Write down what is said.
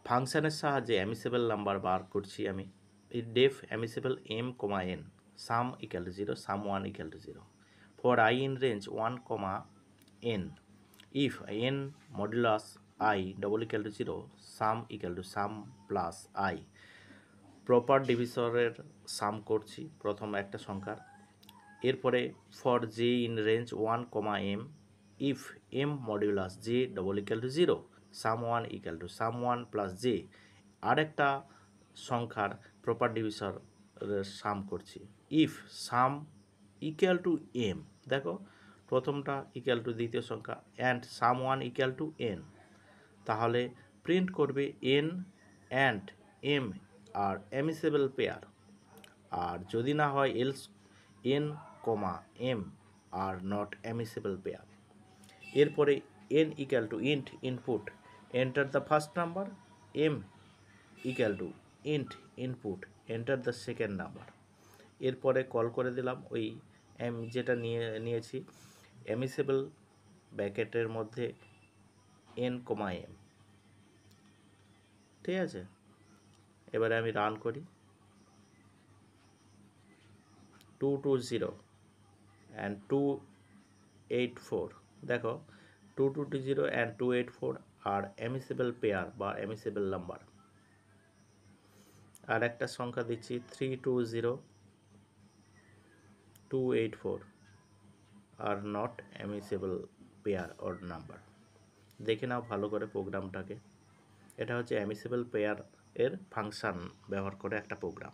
ফাংশনের সাহায্যে অ্যামিসেবল নাম্বার বার করছি আমি। এই def amicable m, n sum equal to 0, sum 1 equal to 0 for I in range 1, n if n modulus I double equal to 0, sum equal to sum plus I। Proper ডিভিসরের sum করছি প্রথম একটা সংখ্যার। এরপরে for j in range 1, m if m modulus j double equal to 0, sum 1 equal to sum 1 plus j আরেকটা সংখ্যার proper divisor sum করছি। If sum equal to m, দেখো প্রথমটা ইকুয়াল টু দ্বিতীয় সংখ্যা, and sum 1 equal to n, তাহলে print করবে n and m are amicable pair. আর যদি না হয় else n, m are not amicable pair. এরপরে n equal to int input enter the first number, m equal to int input enter the second number. এরপরে call করে দিলাম ওই যেটা নিয়েছি অ্যামিসেবল ব্র্যাকেটের মধ্যে n, m, ঠিক আছে। এবারে আমি রান করি 220 অ্যান্ড 284, দেখো 220 অ্যান্ড 284 আর অ্যামিসেবল পেয়ার বা অ্যামিসেবল নাম্বার। আর একটা সংখ্যা দিচ্ছি 320, 284 are not amicable pair or number. দেখে নাও ভালো করে প্রোগ্রামটাকে। এটা হচ্ছে অ্যামিসেবল পেয়ার এর ফাংশন ব্যবহার করে একটা প্রোগ্রাম।